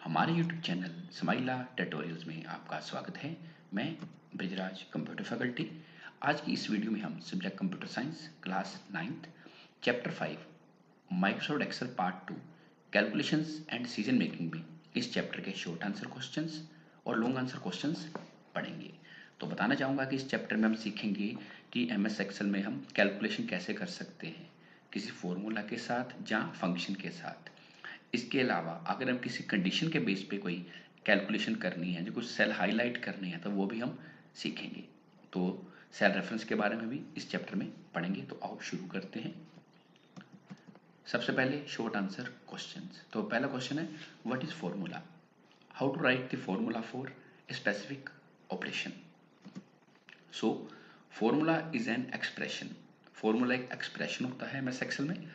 हमारे YouTube channel स्माइला tutorials में आपका स्वागत है। मैं ब्रिजराज कंप्यूटर फैकल्टी। आज की इस वीडियो में हम subject computer science class 9th chapter 5 Microsoft Excel part 2 calculations and decision making में इस चैप्टर के शॉर्ट आंसर क्वेश्चंस और लॉन्ग आंसर क्वेश्चंस पढ़ेंगे। तो बताना चाहूँगा कि इस चैप्टर में हम सीखेंगे कि MS एक्सेल में हम कैलकुलेशन कैसे कर सकते हैं, किसी फॉर्मूला के साथ या फंक्शन के साथ। इसके अलावा अगर हम किसी कंडीशन के बेस पे कोई कैलकुलेशन करनी है, जो कुछ सेल हाईलाइट करनी है, तो वो भी हम सीखेंगे। तो सेल रेफरेंस के बारे में भी इस चैप्टर में पढ़ेंगे। तो आओ शुरू करते हैं। सबसे पहले शॉर्ट आंसर क्वेश्चंस। तो पहला क्वेश्चन है, what is formula? How to write the formula for specific operation? So formula is an expression. Formula एक एक्सप्रेशन होता है एमएस एक्सेल में।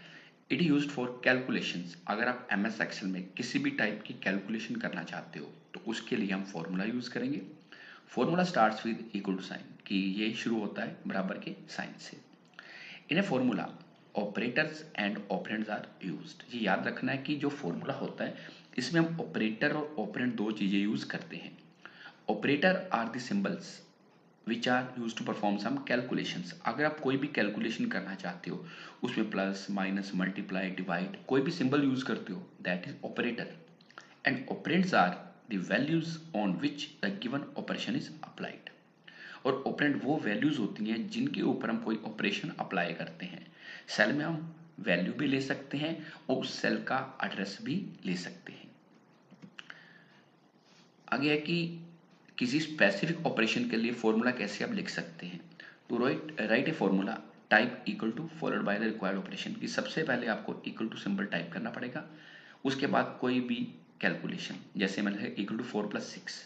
It use for calculations. अगर आप एमएस एक्सेल में किसी भी टाइप की कैलकुलेशन करना चाहते हो तो उसके लिए हम फॉर्मूला यूज करेंगे। Formula starts with equal to sign, कि ये शुरू होता है बराबर के साइन से। In a formula operators and operands are used. ये याद रखना है कि जो फॉर्मूला होता है इसमें हम ऑपरेटर और ऑपरेंड दो चीजें यूज करते हैं। Operator are the symbols which are use to perform some calculations. अगर आप कोई भी कैलकुलेशन करना चाहते हो, उसमें प्लस माइनस मल्टीप्लाई डिवाइड कोई भी सिंबल यूज करते हो, that is operator. And operands are the values on which the given operation is applied. और ऑपरेंड वो वैल्यूज होती हैं जिनके ऊपर हम कोई ऑपरेशन अप्लाई करते हैं। सेल में हम वैल्यू भी ले सकते हैं और उस सेल का एड्रेस भी ले सकते हैं। आगे है कि किसी स्पेसिफिक ऑपरेशन के लिए फॉर्मूला कैसे आप लिख सकते हैं। To write a formula type equal to followed by the required operation, कि सबसे पहले आपको इक्वल टू सिंबल टाइप करना पड़ेगा। उसके बाद कोई भी कैलकुलेशन, जैसे मैंने इक्वल टू 4+6,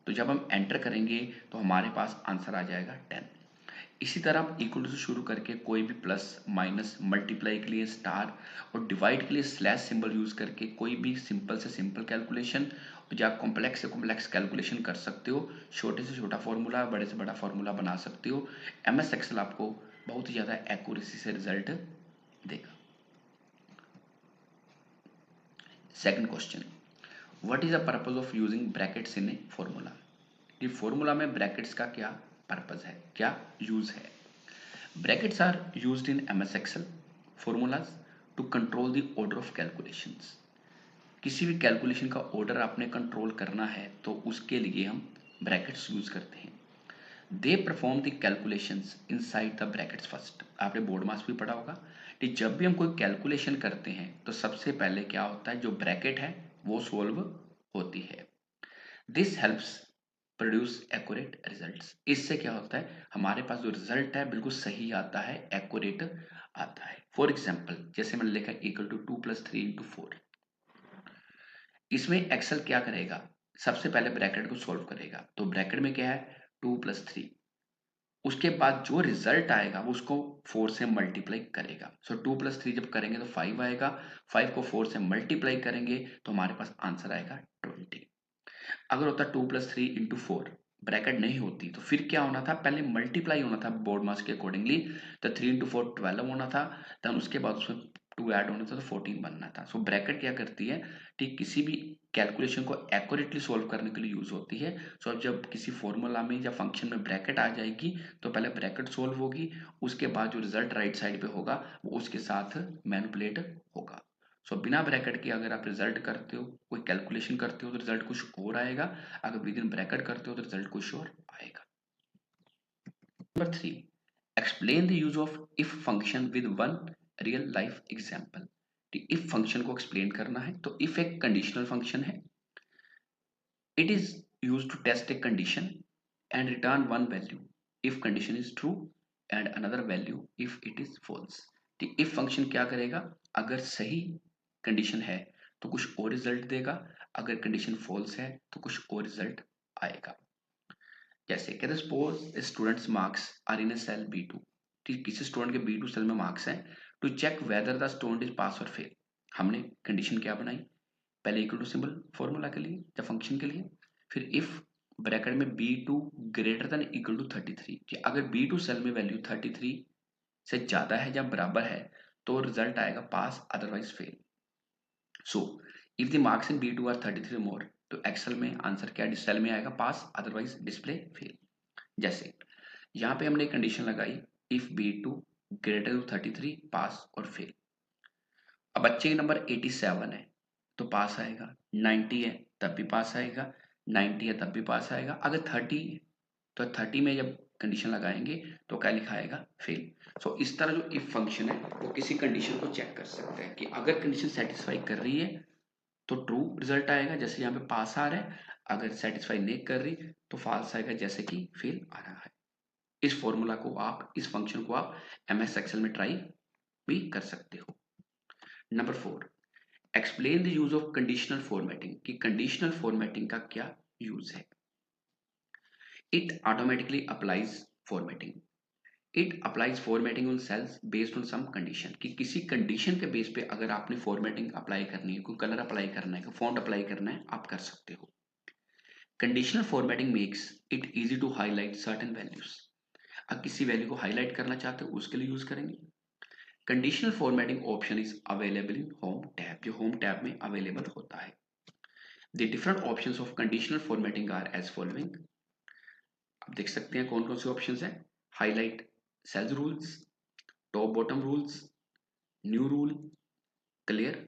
तो जब हम एंटर करेंगे तो हमारे पास आंसर आ जाएगा 10। इसी तरह आप इक्वल टू से शुरू करके कोई भी प्लस माइनस मल्टीप्लाई के लिए स्टार और डिवाइड के लिए स्लैश सिंबल यूज करके कोई भी सिंपल से सिंपल कैलकुलेशन या कॉम्प्लेक्स से कॉम्प्लेक्स कैलकुलेशन कर सकते हो। छोटे से छोटा फॉर्मूला, बड़े से बड़ा फॉर्मूला बना सकते हो। एमएस एक्सेल आपको बहुत ही ज्यादा एक्यूरेसी से रिजल्ट देगा। Second question, what is the purpose of using brackets in a formula? ये फॉर्मूला में ब्रैकेट्स का क्या पर्पज है, क्या यूज है? Brackets are used in MS Excel formulas to control the order of calculations. किसी भी कैलकुलेशन का ऑर्डर आपने कंट्रोल करना है तो उसके लिए हम ब्रैकेट्स यूज करते हैं। They perform the calculations inside the brackets first. आपने बोर्ड मास भी पढ़ा होगा कि जब भी हम कोई कैलकुलेशन करते हैं तो सबसे पहले क्या होता है, जो ब्रैकेट है वो सोल्व होती है। This helps produce accurate results. इससे क्या होता है, हमारे पास जो रिजल्ट है बिल्कुल सही आता है, एक्यूरेट आता है। फॉर एग्जाम्पल, जैसे मैंने लिखा इक्वल टू 2+3 × 4। इसमें एक्सेल क्या करेगा, सबसे पहले ब्रैकेट को सॉल्व करेगा। तो ब्रैकेट में क्या है, 2+3। उसके बाद जो रिजल्ट आएगा वो उसको 4 से मल्टीप्लाई करेगा। सो 2+3 जब करेंगे तो 5 आएगा। 5 को 4 से मल्टीप्लाई करेंगे तो हमारे पास आंसर आएगा 20। अगर होता 2+3 × 4, ब्रैकेट नहीं होती तो फिर क्या होना था, पहले मल्टीप्लाई होना था बोर्ड मास के अकॉर्डिंगली। तो 3 × 4 12 होना था। देन उसके बाद उसमें 2 ऐड होना था तो 14 बनना था। सो ब्रैकेट क्या करती है, ठीक किसी भी कैलकुलेशन को एक्यूरेटली सोल्व करने के लिए यूज होती है। सो अब जब किसी फॉर्मूला में या फंक्शन में ब्रैकेट आ जाएगी तो पहले ब्रैकेट सोल्व होगी, उसके बाद जो रिजल्ट राइट साइड पे होगा वो उसके साथ मैनिपुलेट होगा। सो बिना ब्रैकेट के अगर आप रिजल्ट करते हो, कोई कैलकुलेशन करते हो तो रिजल्ट कुछ और आएगा। अगर विद इन ब्रैकेट करते हो तो रिजल्ट कुछ और आएगा। Number 3, explain the use of if function with one real life example. If function को एक्सप्लेन करना है तो इफ एक कंडीशनल फंक्शन है। It is use to test a condition and return one value if condition is true and another value if it is false. If function क्या करेगा, अगर सही कंडीशन है तो कुछ और रिजल्ट देगा, अगर कंडीशन फॉल्स है तो कुछ और रिजल्ट आएगा। जैसे कहते हैं suppose students marks are in a cell B2। ठीक, किसी स्टूडेंट के B2 सेल में मार्क्स हैं। To check whether the student is pass और फेल, हमने कंडीशन क्या बनाई, पहले इक्वल टू सिंबल फॉर्मूला के लिए या फंक्शन के लिए, फिर इफ ब्रैकेट में B2 greater than equal to 33, कि अगर B2 सेल में वैल्यू 33 से ज्यादा है या बराबर है तो रिजल्ट आएगा pass, otherwise fail. So if the marks in B2 are 33 more, तो एक्सेल में आंसर क्या सेल में आएगा पास, अदरवाइज डिस्प्ले फेल। जैसे यहाँ पे हमने कंडीशन लगाई इफ B2 ग्रेटर टू 33 पास और फेल। अब बच्चे का नंबर 87 है तो पास आएगा, 90 है तब भी पास आएगा, 90 है तब भी पास आएगा। अगर 30 है तो 30 में जब कंडीशन लगाएंगे तो क्या लिखा आएगा फेल। सो इस तरह जो इफ फंक्शन है वो किसी कंडीशन को चेक कर सकते हैं कि अगर कंडीशन सेटिस्फाई कर रही है तो ट्रू रिजल्ट आएगा, जैसे यहाँ पे पास आ रहा है। अगर सेटिस्फाई नहीं कर रही तो फॉल्स आएगा, जैसे कि फेल आ रहा है। इस फॉर्मूला को आप, इस फंक्शन को आप MS एक्सेल में ट्राई भी कर सकते हो। Number 4, explain the use of conditional formatting, कि कंडीशनल फॉर्मेटिंग का क्या यूज है। It automatically applies formatting, it applies formatting on cells based on some condition, कि किसी कंडीशन के बेस पे अगर आपने फॉर्मेटिंग अप्लाई करनी है, कोई कलर अप्लाई करना है, कोई फॉन्ट अप्लाई करना है, आप कर सकते हो। Conditional formatting makes it easy to highlight certain values, आप किसी वैल्यू को हाईलाइट करना चाहते हो उसके लिए यूज करेंगे। Conditional formatting option is available in home tab, जो होम टैब में अवेलेबल होता है। The different options of conditional formatting are as following, आप देख सकते हैं कौन कौन से ऑप्शन हैं। Highlight cells rules, top bottom rules, new rule, clear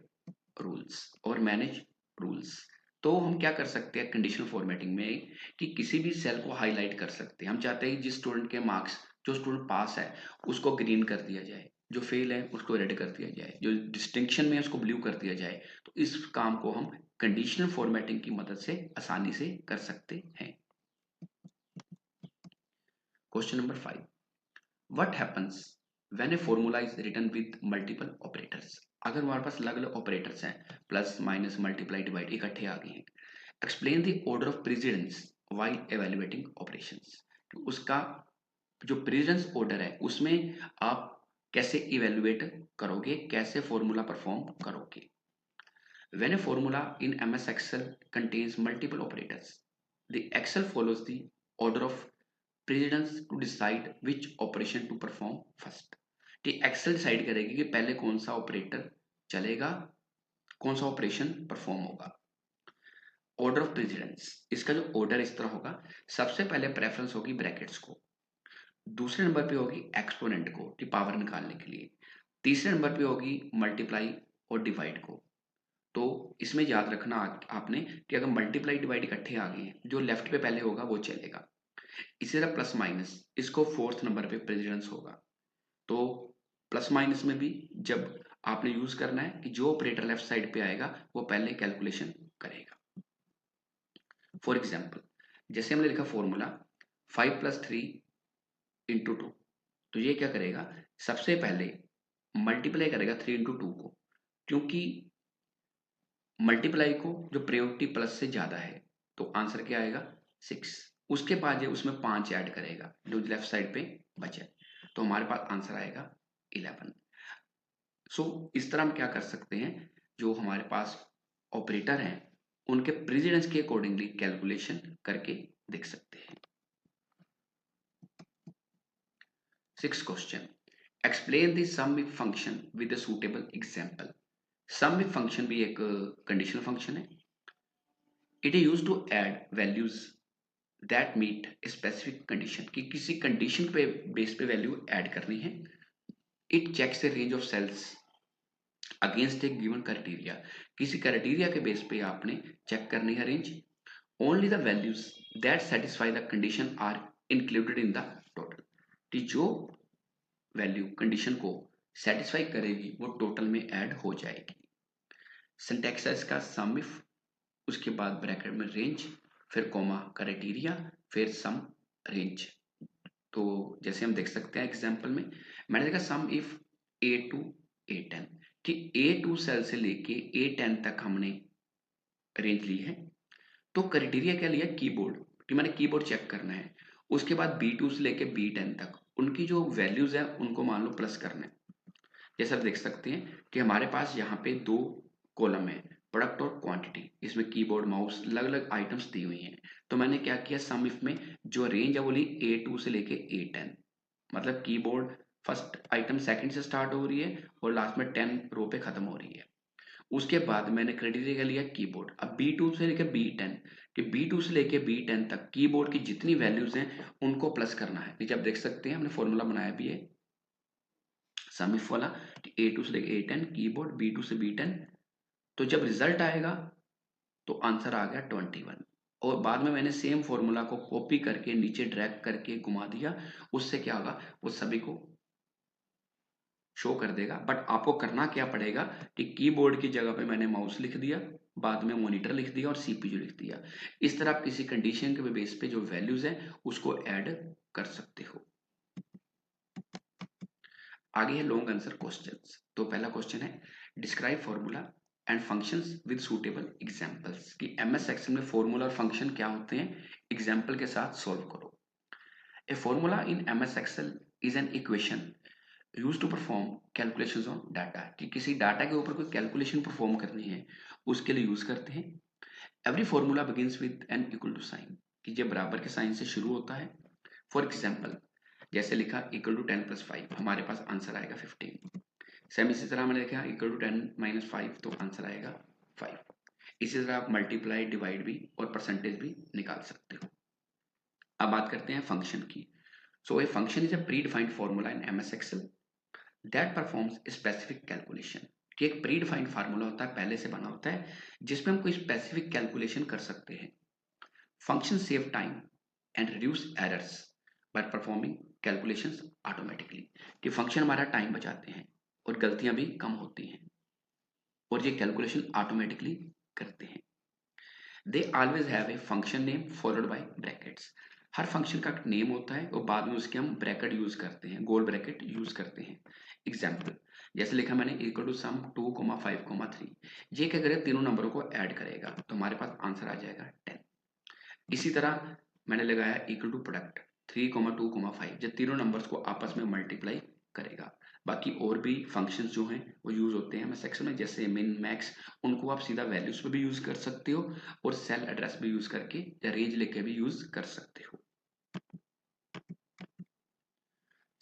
rules और मैनेज रूल्स। तो हम क्या कर सकते हैं कंडीशनल फॉर्मेटिंग में कि किसी भी सेल को हाईलाइट कर सकते हैं। हम चाहते हैं कि जिस स्टूडेंट के मार्क्स, जो स्टूडेंट पास है उसको ग्रीन कर दिया जाए, जो फेल है उसको रेड कर दिया जाए, जो डिस्टिंक्शन में है उसको ब्लू कर दिया जाए। तो इस काम को हम कंडीशनल फॉर्मेटिंग की मदद से आसानी से कर सकते हैं। Question number 5, what happens when a formula is written with multiple operators. अगर हमारे पास अलग अलग ऑपरेटर्स हैं, प्लस माइनस मल्टीप्लाई डिवाइड इकट्ठे आ गए हैं, explain the order of precedence while evaluating operations, उसका जो प्रेसिडेंस ऑर्डर है उसमें आप कैसे इवेलुएट करोगे, कैसे फॉर्मूला परफॉर्म करोगे। When a formula in MS Excel contains multiple operators, the Excel follows the order of precedence to decide which operation to perform first, कि एक्सेल डिसाइड करेगी कि पहले कौन सा ऑपरेटर चलेगा, कौन सा ऑपरेशन परफॉर्म होगा। ऑर्डर ऑफ प्रेसिडेंस, इसका जो ऑर्डर इस तरह होगा, सबसे पहले प्रेफरेंस होगी ब्रैकेट्स को, दूसरे नंबर पे होगी एक्सपोनेंट को कि पावर निकालने के लिए, तीसरे नंबर पे होगी मल्टीप्लाई और डिवाइड को। तो इसमें याद रखना आपने कि अगर मल्टीप्लाई डिवाइड इकट्ठे आ गए हैं, जो लेफ्ट पे पहले होगा वो चलेगा। इसी तरह प्लस माइनस, इसको फोर्थ नंबर पे प्रेसिडेंस होगा। तो प्लस माइनस में भी जब आपने यूज करना है कि जो ऑपरेटर लेफ्ट साइड पे आएगा वो पहले कैलकुलेशन करेगा। फॉर एग्जाम्पल, जैसे हमने लिखा फॉर्मूला 5+3 × 2, तो ये क्या करेगा, सबसे पहले मल्टीप्लाई करेगा 3 × 2 को, क्योंकि मल्टीप्लाई को जो प्रायोरिटी प्लस से ज्यादा है तो आंसर क्या आएगा 6। उसके बाद ये उसमें 5 ऐड करेगा जो लेफ्ट साइड पे बचे, तो हमारे पास आंसर आएगा 11। सो इस तरह हम क्या कर सकते हैं, जो हमारे पास ऑपरेटर हैं उनके प्रेसिडेंस के अकॉर्डिंगली कैलकुलेशन करके देख सकते हैं। 6th question, explain the sum if function with a suitable example. Sum if function भी एक कंडीशनल फंक्शन है। It is used to add values that meet specific condition, कि किसी कंडीशन पे बेस पे वैल्यू ऐड करनी है। It checks the range of cells against a given criteria, किसी क्राइटेरिया के बेस पे आपने चेक करनी है range. Only the values that satisfy the condition are included in the total, कि जो वैल्यू कंडीशन को सेटिस्फाई करेगी वो टोटल में ऐड हो जाएगी। सिंटैक्स है इसका सम इफ, उसके बाद ब्रैकेट में रेंज, फिर कोमा क्राइटेरिया, फिर सम रेंज। तो जैसे हम देख सकते हैं एग्जांपल में मैंने देखा सम इफ A2 A10, कि A2 सेल से लेके A10 तक हमने रेंज ली है। तो क्राइटेरिया क्या लिया, कीबोर्ड, कि मैंने कीबोर्ड चेक करना है। उसके बाद B2 से लेके B10 तक उनकी जो वैल्यूज है उनको मान लो प्लस करना है। जैसे आप देख सकते हैं कि हमारे पास यहाँ पे 2 कॉलम है, प्रोडक्ट और क्वांटिटी, इसमें कीबोर्ड माउस अलग अलग आइटम्स दी हुई हैं। तो मैंने क्या किया, सम इफ में जो रेंज है वो ली A2 से लेके A10, मतलब कीबोर्ड फर्स्ट आइटम सेकंड से स्टार्ट हो रही है और लास्ट में 10 रो पे खत्म हो रही है। उसके बाद मैंने क्राइटेरिया लिया कीबोर्ड। अब B2 से लेकर B10 कि B2 से लेकर B10 तक कीबोर्ड की जितनी वैल्यूज हैं उनको प्लस करना है। नीचे आप देख सकते हैं हमने फॉर्मूला बनाया भी है सम इफ वाला कि A2 से लेकर A10 कीबोर्ड B2 से B10। तो जब रिजल्ट आएगा तो आंसर आ गया 21 और बाद में मैंने सेम फॉर्मूला को कॉपी करके नीचे ड्रैग करके घुमा दिया। उससे क्या होगा वो सभी को शो कर देगा। बट आपको करना क्या पड़ेगा कि कीबोर्ड की जगह पे मैंने माउस लिख दिया, बाद में मॉनिटर लिख दिया और सीपीयू लिख दिया। इस तरह आप किसी कंडीशन के बेस पे जो वैल्यूज है उसको ऐड कर सकते हो। आगे है लॉन्ग आंसर क्वेश्चंस। तो पहला क्वेश्चन है describe formula and functions with suitable examples कि एमएस एक्सेल में फॉर्मूला और फंक्शन क्या होते हैं एग्जांपल के साथ सॉल्व करो। A formula in MS Excel is an equation used to perform calculations on data कि किसी डाटा के ऊपर कोई कैलकुलेशन परफॉर्म करनी है उसके लिए यूज करते हैं। Every formula begins with an equal to sign कि जब बराबर के साइन से शुरू होता है। फॉर एग्जाम्पल जैसे लिखा इक्वल टू 10+5 हमारे पास आंसर आएगा 15। सेम इसी तरह मैंने लिखा इक्वल टू 10-5 तो आंसर आएगा 5। इसी तरह आप मल्टीप्लाई डिवाइड भी और परसेंटेज भी निकाल सकते हो। अब बात करते हैं फंक्शन की। So a function is a predefined formula in MS Excel that performs specific calculation कि एक प्री डिफाइंड फार्मूला होता है पहले से बना होता है जिसमें हम कोई स्पेसिफिक कैलकुलेशन कर सकते हैं। Function save time and reduce errors by performing calculations automatically कि फंक्शन हमारा टाइम बचाते हैं और गलतियां भी कम होती हैं और ये कैलकुलेशन ऑटोमेटिकली करते हैं। They always have a function name followed by brackets. Her function का नेम होता है और बाद में उसके हम ब्रैकेट यूज करते हैं, गोल ब्रैकेट यूज करते हैं। एग्जाम्पल जैसे लिखा मैंने इक्वल टू सम 2,5,3 ये क्या करेगा तीनों नंबरों को ऐड करेगा तो हमारे पास आंसर आ जाएगा 10। इसी तरह मैंने लगाया इक्वल टू प्रोडक्ट 3,2,5 जब तीनों नंबर्स को आपस में मल्टीप्लाई करेगा। बाकी और भी फंक्शंस जो हैं वो यूज होते हैं हमें सेक्शन में जैसे मिन मैक्स उनको आप सीधा वैल्यूज पे भी यूज कर सकते हो और सेल एड्रेस भी यूज करके या रेंज लेके भी यूज कर सकते हो।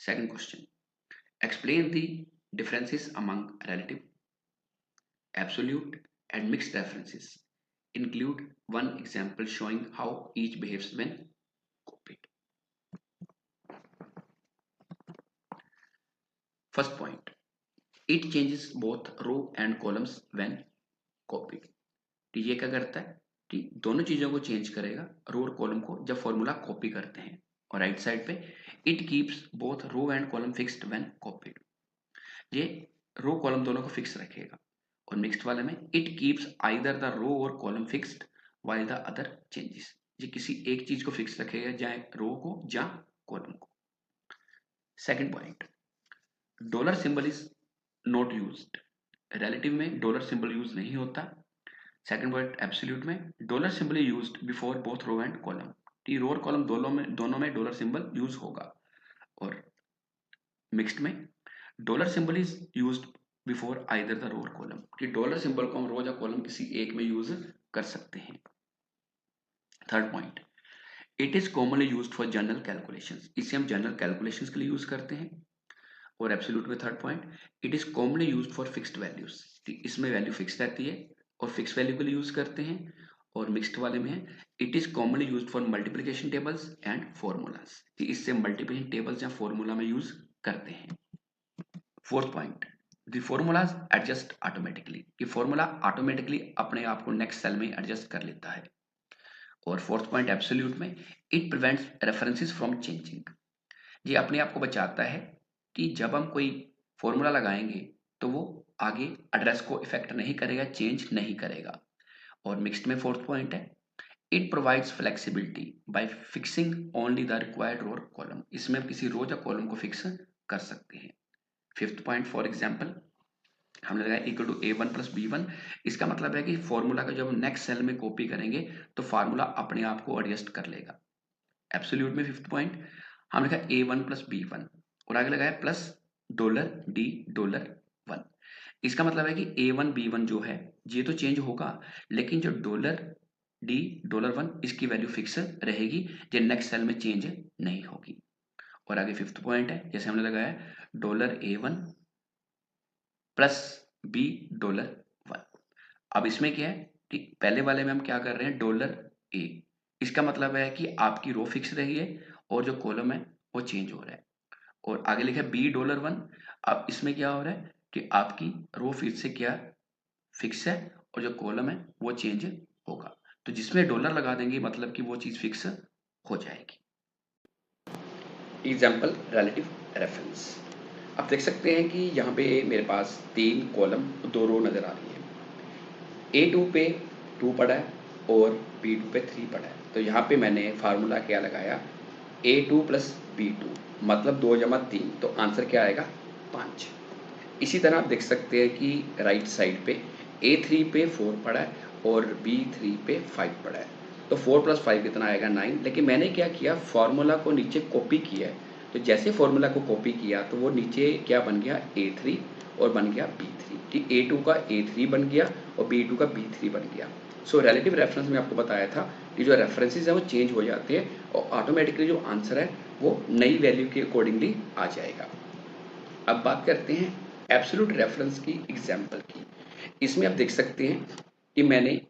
Second question explain the differences among relative absolute and mixed references include one example showing how each behaves when copied. First point, it changes both row and columns when copied. तो ये क्या करता है कि दोनों चीजों को चेंज करेगा रो और कॉलम को जब फॉर्मूला कॉपी करते हैं। और राइट साइड पे it keeps both row and column fixed when copied ये रो कॉलम दोनों को फिक्स रखेगा। और मिक्स्ड वाले में it keeps either the row और column fixed while the other changes ये किसी एक चीज को फिक्स रखेगा चाहे रो को या कॉलम को। Second point dollar symbol is not used. Relative में डॉलर सिंबल यूज नहीं होता। सेकंड पॉइंट एब्सोल्यूट में dollar symbol used before both row and column कि रो और कॉलम दोनों में डॉलर सिंबल यूज होगा। और मिक्स्ड में dollar symbol is used before either the row और कॉलम कि डॉलर सिंबल को हम रो या कॉलम किसी एक में यूज कर सकते हैं। Third point it is commonly used for general calculations इसे हम जनरल कैलकुलेशंस के लिए यूज करते हैं। और एब्सोल्यूट में third point it is commonly used for fixed values इसमें वैल्यू फिक्स रहती है और फिक्स वैल्यू के लिए यूज करते हैं। और मिक्स्ड वाले में है it is commonly used for multiplication tables and formulas इससे मल्टीप्लिकेशन टेबल्स या फॉर्मूला में यूज करते हैं। Fourth point the formulas adjust automatically कि फॉर्मूला ऑटोमेटिकली अपने आप को नेक्स्ट सेल में एडजस्ट कर लेता है। और फोर्थ पॉइंट एब्सोल्यूट में it prevents references from changing ये अपने आप को बचाता है कि जब हम कोई फॉर्मूला लगाएंगे तो वो आगे एड्रेस को इफेक्ट नहीं करेगा चेंज नहीं करेगा। और मिक्स्ड में फोर्थ पॉइंट है it provides flexibility by fixing only the required row और कॉलम इसमें हम किसी रो या कॉलम को फिक्स कर सकते हैं। फिफ्थ पॉइंट फॉर एग्जाम्पल हमने लगाया इक्वल टू A1+B1 इसका मतलब है कि फॉर्मूला का जब हम नेक्स्ट सेल में कॉपी करेंगे तो फार्मूला अपने आप को एडजस्ट कर लेगा। एब्सोल्यूट में फिफ्थ पॉइंट हमने लिखा A1+B1 और आगे लगाया प्लस $D$1 इसका मतलब है कि A1B1 जो है ये तो चेंज होगा लेकिन जो $D$1 इसकी वैल्यू फिक्स रहेगी ये नेक्स्ट सेल में चेंज नहीं होगी। और आगे फिफ्थ पॉइंट है जैसे हमने लगाया $A1 + $B$1 अब इसमें क्या है कि पहले वाले में हम क्या कर रहे हैं, डॉलर ए, इसका मतलब है कि आपकी रो फिक्स रही है और जो कॉलम है वो चेंज हो रहा है। और आगे लिखा है $1। अब इसमें क्या हो रहा है कि आपकी रो फिर से क्या फिक्स है और जो कॉलम है वो चेंज होगा। तो जिसमें डॉलर लगा देंगे मतलब कि वो चीज फिक्स हो जाएगी। Example relative reference. आप देख सकते हैं कि यहाँ पे मेरे पास 3 कॉलम 2 रो नजर आ रही है। A2 पे 2 पड़ा है और B2 पे 3 पड़ा है। तो यहाँ पे मैंने फार्मूला क्या लगाया, A2 प्लस B2 मतलब 2 जमा 3, तो आंसर क्या आएगा 5। इसी तरह आप देख सकते हैं कि राइट साइड पे A3 पे 4 पड़ा है और B3 पे 5 पड़ा है। तो 4 प्लस 5 कितना आएगा 9। लेकिन मैंने क्या किया, फॉर्मूला को नीचे कॉपी किया है। तो जैसे फॉर्मूला को कॉपी किया तो वो नीचे क्या बन गया A3 और बन गया B3, कि A2 का A3 बन गया और B2 का B3 बन गया। सो रिलेटिव रेफरेंस में आपको बताया था कि जो रेफरेंसेस हैं वो चेंज हो जाते हैं और ऑटोमेटिकली जो आंसर है वो नई वैल्यू के अकॉर्डिंगली आ जाएगा। अब बात करते हैं एब्सोल्यूट रेफरेंस की एग्जाम्पल की। इसमें आप देख सकते हैं कि मैंने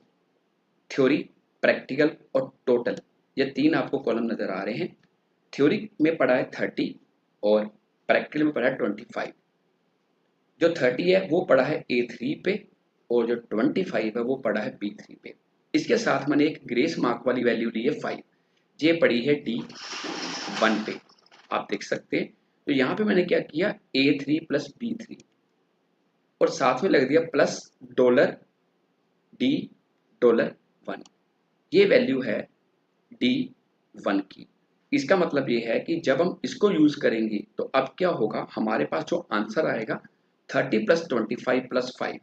थ्योरी, प्रैक्टिकल और टोटल, ये 3 आपको कॉलम नजर आ रहे हैं। थ्योरी में पढ़ा है 30 और प्रैक्टिकल में पढ़ा है 25। जो 30 है वो पढ़ा है A3 पे और जो 25 है वो पढ़ा है B3 पे। इसके साथ मैंने एक ग्रेस मार्क वाली वैल्यू ली है 5, ये पड़ी है D1 पे, आप देख सकते हैं। तो यहाँ पे मैंने क्या किया, A3 प्लस B3 और साथ में लग दिया प्लस $D1। ये वैल्यू है D1 की। इसका मतलब ये है कि जब हम इसको यूज करेंगे तो अब क्या होगा, हमारे पास जो आंसर आएगा 30 प्लस 25 प्लस 5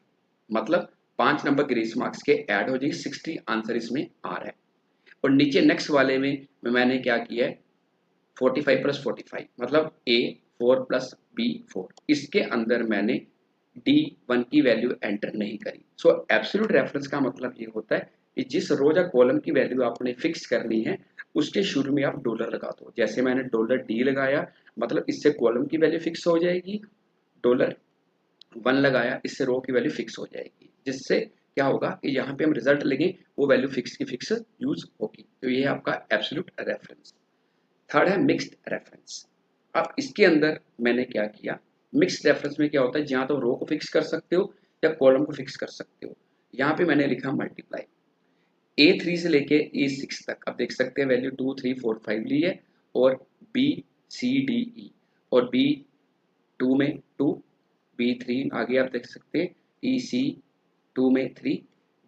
मतलब 5 नंबर ग्रेस मार्क्स के ऐड हो जाएगी, 60 आंसर इसमें आ रहा है। और नीचे नेक्स्ट वाले में मैंने क्या किया है, 45 प्लस 45 मतलब A4 प्लस B4, इसके अंदर मैंने D1 की वैल्यू एंटर नहीं करी। सो एब्सोल्यूट रेफरेंस का मतलब ये होता है कि जिस रो या कॉलम की वैल्यू आपने फिक्स करनी है उसके शुरू में आप डॉलर लगा दो। जैसे मैंने $D लगाया मतलब इससे कॉलम की वैल्यू फिक्स हो जाएगी, $1 लगाया इससे रो की वैल्यू फिक्स हो जाएगी, जिससे क्या होगा कि यहाँ पे हम रिजल्ट लेंगे वो वैल्यू फिक्स की फिक्स यूज होगी। तो ये है आपका एब्सोल्यूट रेफरेंस। थर्ड है मिक्स्ड रेफरेंस। अब इसके अंदर मैंने क्या किया, मिक्स्ड रेफरेंस में क्या होता है, जहाँ तो रो को फिक्स कर सकते हो या कॉलम को फिक्स कर सकते हो। यहाँ पे मैंने लिखा मल्टीप्लाई, A3 से लेके A6 तक आप देख सकते हैं वैल्यू 2 3 4 5 ली है और B C D E और B2 में 2, B3 आगे आप देख सकते हैं EC2 में 3,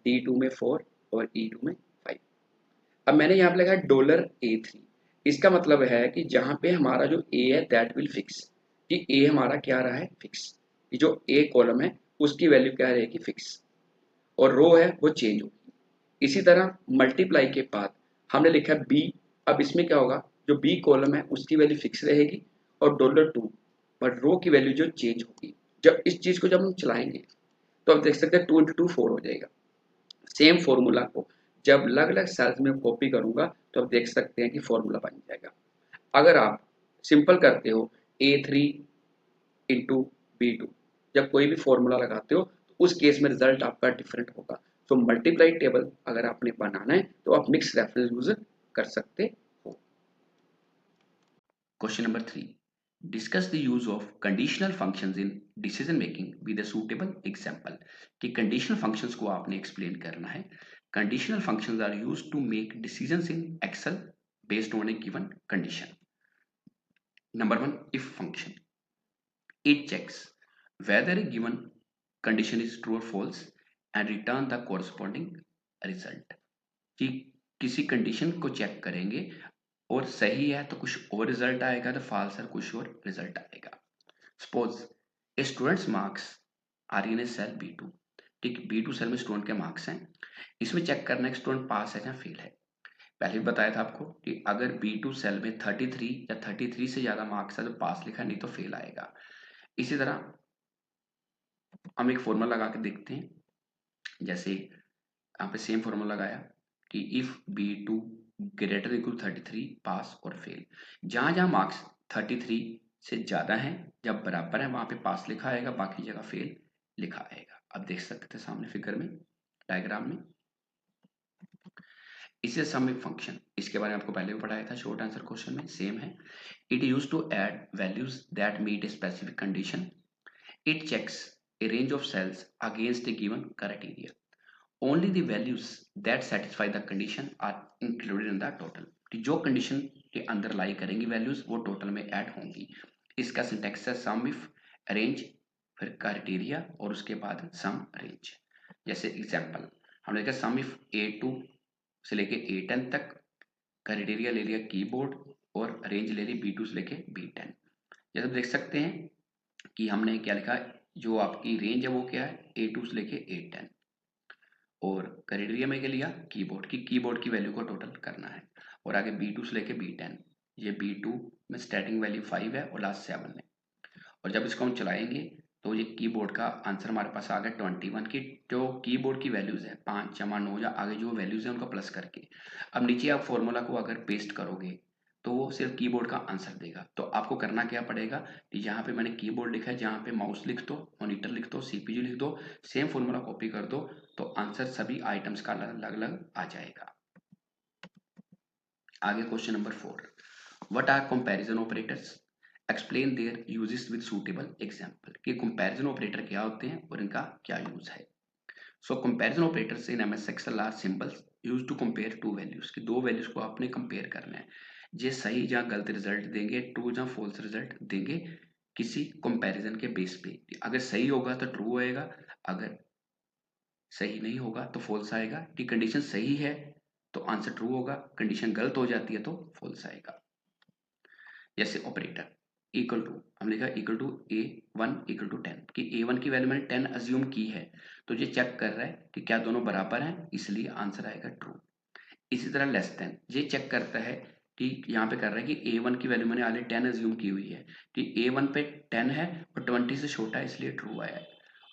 D2 में 4 और E2 में 5। अब मैंने यहाँ पे लिखा है $A3। इसका मतलब है कि जहाँ पे हमारा जो A है दैट विल फिक्स, कि A हमारा क्या रहा है फिक्स, कि जो A कॉलम है उसकी वैल्यू क्या रहेगी फिक्स और रो है वो चेंज होगी। इसी तरह मल्टीप्लाई के बाद हमने लिखा है B। अब इसमें क्या होगा, जो B कॉलम है उसकी वैल्यू फिक्स रहेगी और $2 पर रो की वैल्यू जो चेंज होगी। जब इस चीज को जब हम चलाएंगे तो आप देख सकते हैं 2 into 2 4 हो जाएगा। सेम फॉर्मूला को जब अलग अलग सेल्स में कॉपी करूंगा तो आप देख सकते हैं कि फॉर्मूला बन जाएगा। अगर आप सिंपल करते हो A3 इंटू B2, जब कोई भी फॉर्मूला लगाते हो तो उस केस में रिजल्ट आपका डिफरेंट होगा। तो मल्टीप्लाई टेबल अगर आपने बनाना है तो आप मिक्स रेफरेंस यूज कर सकते हो। Question number 3, discuss the use of conditional functions in decision making with a suitable example. कि कंडीशनल फंक्शंस को आपने एक्सप्लेन करना है। Conditional functions are used to make decisions in Excel based on a given condition. Number 1, if function, it checks whether a given condition is true or false and return the corresponding result। कि किसी condition को check करेंगे और सही है तो कुछ और रिजल्ट आएगा, तो फॉल्स है कुछ और रिजल्ट आएगा। Suppose a students marks are in a cell B2। ठीक, B2 सेल में स्टूडेंट के मार्क्स हैं। इसमें चेक करना है कि स्टूडेंट पास है या फेल है। पहले भी बताया था आपको कि अगर B2 सेल में 33 या 33 से ज्यादा मार्क्स है तो पास लिखा, नहीं तो फेल आएगा। इसी तरह हम एक फॉर्मूला लगा के देखते हैं। जैसे यहाँ पे सेम फॉर्मूला लगाया कि इफ B2 ग्रेटर इक्वल 33 पास और फेल। जहां जहां मार्क्स 33 से ज्यादा हैं जब बराबर है वहां पे पास लिखा आएगा, बाकी जगह फेल लिखा आएगा। अब देख सकते हैं सामने फिगर में। डायग्राम में। इसे सम विथ फंक्शन, इसके बारे में आपको पहले भी पढ़ाया था शॉर्ट आंसर क्वेश्चन में, सेम है। It use to add values that meet a specific condition. It checks a range of cells against a given criteria. Only the values that satisfy the condition are included in the total. जो condition के अंदर लाई करेंगी values वो total में add होंगी। इसका syntax है सम with range, फिर क्राइटेरिया और उसके बाद सम रेंज। जैसे एग्जांपल हमने देखा सम विथ A2 से लेके A10 तक, क्राइटेरिया ले लिया कीबोर्ड और रेंज ले ली B2 से लेके B10। जैसे देख सकते हैं कि हमने क्या लिखा, जो आपकी रेंज है वो क्या है A2 से लेके A10, और क्राइटेरिया में क्या लिया कीबोर्ड की, कीबोर्ड की वैल्यू को टोटल करना है। और आगे B2 से लेके B10, ये B2 में स्टार्टिंग वैल्यू 5 है और लास्ट 7 है। और जब इसको हम चलाएंगे तो ये कीबोर्ड का आंसर हमारे पास आ गया 21 की, जो कीबोर्ड की वैल्यूज है 5 जमा 9 या आगे जो वैल्यूज है उनका प्लस करके। अब नीचे आप फॉर्मूला को अगर पेस्ट करोगे तो वो सिर्फ कीबोर्ड का आंसर देगा। तो आपको करना क्या पड़ेगा कि यहाँ पे मैंने कीबोर्ड लिखा है, जहाँ पे माउस लिख दो, मॉनिटर लिख दो, सीपीयू लिख दो, सेम फॉर्मूला कॉपी कर दो, तो आंसर सभी आइटम्स का अलग अलग आ जाएगा। आगे question number 4, what are comparison operators, explain their uses with suitable example. कि कंपैरिजन ऑपरेटर क्या होते हैं और इनका क्या यूज है। So comparison operators in MS Excel are symbols used to compare two values, कि दो वैल्यूज को आपने कंपेयर करना है, ये सही या गलत रिजल्ट देंगे, ट्रू या फॉल्स रिजल्ट देंगे किसी कंपैरिजन के बेस पे। अगर सही होगा तो ट्रू आएगा, अगर सही नहीं होगा तो फॉल्स आएगा। कि कंडीशन सही है तो आंसर ट्रू होगा, कंडीशन गलत हो जाती है तो फॉल्स आएगा। जैसे ऑपरेटर इक्वल टू, हमने लिखा equal to A1 equal to 10, कि A1 की वैल्यू मैंने 10 अज्यूम की है, तो ये चेक कर रहा है कि क्या दोनों बराबर हैं, इसलिए आंसर आएगा ट्रू। इसी तरह लेस देन, ये चेक करता है कि यहाँ पे कर रहा है कि A1 की वैल्यू मैंने ऑलरेडी 10 अज्यूम की हुई है, कि A1 पे 10 है और 20 से छोटा है इसलिए ट्रू आया है।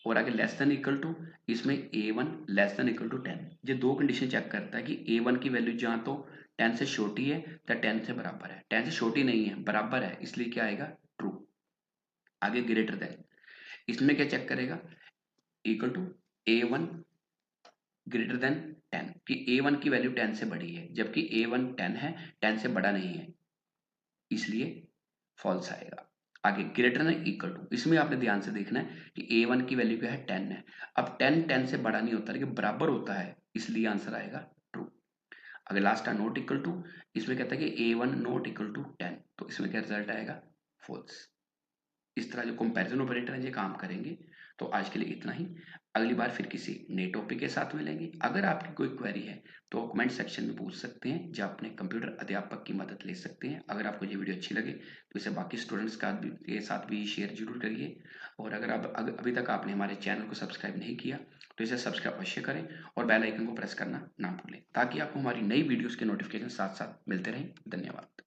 और आगे लेस देन इक्वल टू, इसमें A1 less than equal to 10, ये दो कंडीशन चेक करता है कि A1 की वैल्यू जहाँ तो 10 से छोटी है या 10 से बराबर है। 10 से छोटी नहीं है, बराबर है, इसलिए क्या आएगा ट्रू। आगे ग्रेटर देन, इसमें क्या चेक करेगा, equal to A1 greater than 10, कि A1 की वैल्यू 10 से बड़ी है, जबकि A1 10 है, 10 से बड़ा नहीं है, इसलिए फॉल्स आएगा। आगे ग्रेटर देन इक्वल टू, इसमें आपने ध्यान से देखना है कि A1 की वैल्यू क्या है 10 है। अब 10 10 से बड़ा नहीं होता लेकिन बराबर होता है, इसलिए आंसर आएगा ट्रू। अगर लास्ट है नॉट इक्वल टू, इसमें कहता है कि A1 नॉट इक्वल टू 10, तो इसमें क्या रिजल्ट आएगा फॉल्स। इस तरह जो कंपैरिजन ऑपरेटर है ये काम करेंगे। तो आज के लिए इतना ही, अगली बार फिर किसी नए टॉपिक के साथ मिलेंगे। अगर आपकी कोई क्वेरी है तो कमेंट सेक्शन में पूछ सकते हैं, या अपने कंप्यूटर अध्यापक की मदद ले सकते हैं। अगर आपको ये वीडियो अच्छी लगे तो इसे बाकी स्टूडेंट्स के साथ भी शेयर जरूर करिए। और अगर आप अभी तक आपने हमारे चैनल को सब्सक्राइब नहीं किया तो इसे सब्सक्राइब अवश्य करें और बेल आइकन को प्रेस करना ना भूलें, ताकि आपको हमारी नई वीडियोज़ के नोटिफिकेशन साथ साथ मिलते रहें। धन्यवाद।